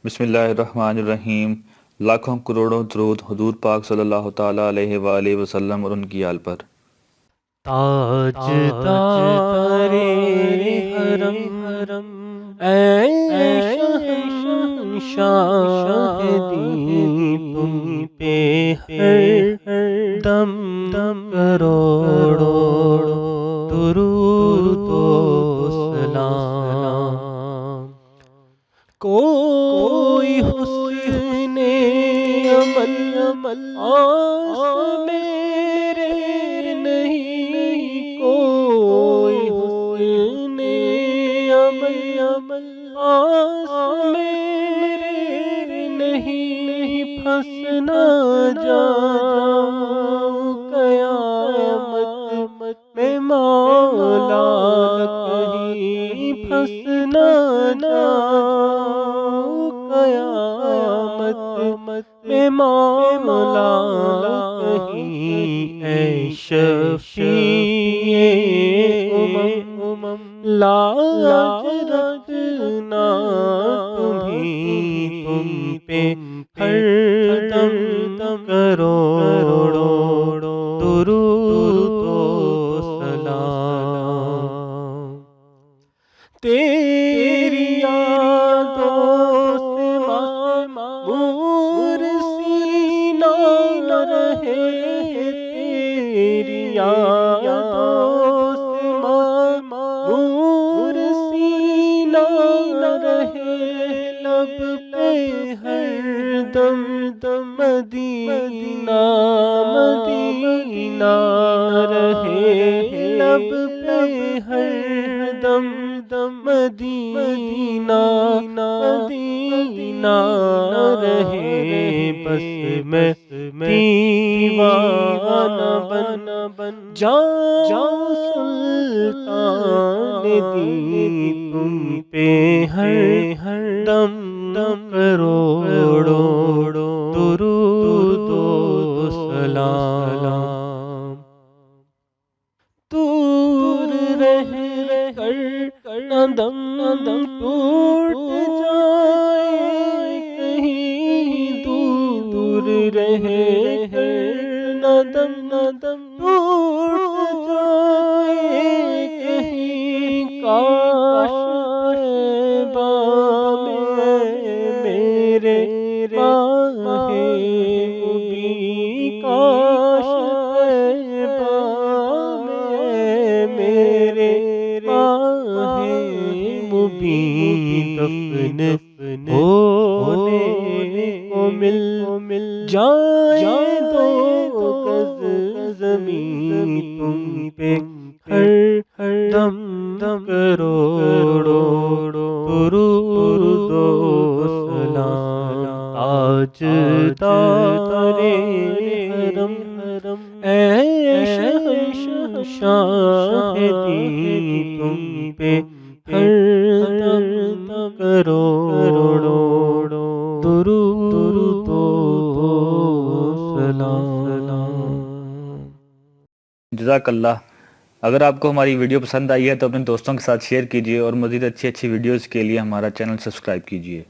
بسم اللہ الرحمن الرحیم۔ لاکھوں کروڑوں درود حضور پاک صلی اللہ تعالیٰ علیہ وآلہ وسلم اور ان کی آل پر۔ تاجدارے حرم اے شہنشاہ دین، تم پہ ہر دم کروڑوں درود و سلام۔ کوئی حسن عمل میرے نہیں، کوئی حسن عمل میرے نہیں، پھنس نہ جاؤں قیامت میں مولا، کہیں پھنس نہ جاؤں قیامت میں مولا، کہیں اے شفیع امم لاج رکھنا تمہیں، تم پہ ہر دم کروڑوں درود و سلام۔ تیری یادوں سے معمور سینہ نہ رہے، تیری یادوں سے معمور سینہ نہ رہے، لب پہ ہر دم مدینہ مدینہ رہے، لب پہ ہر دم مدینہ مدینہ رہے، بس میں دیوانہ بن جاؤں سلطان دین، تم پہ ہر دم کروڑوں درود و سلام۔ دور رہ کر نہ دم ٹوٹ جائے، کہیں دور رہ کر نہ دم ٹوٹ جائے، کہیں کاش بام میرے ماہ مبین، کاش بام میرے ماہ مبین، دفن ہونے کو مل جائے دو گز زمین، تم پہ ہر دم کروڑوں درود و سلام۔ تاجدارے حرم اے شہنشاہ دین، تم پہ ہر دم کروڑوں درود و سلام۔ جزاک اللہ۔ اگر آپ کو ہماری ویڈیو پسند آئی ہے تو اپنے دوستوں کے ساتھ شیئر کیجیے، اور مزید اچھی ویڈیوز کے لیے ہمارا چینل سبسکرائب کیجیے۔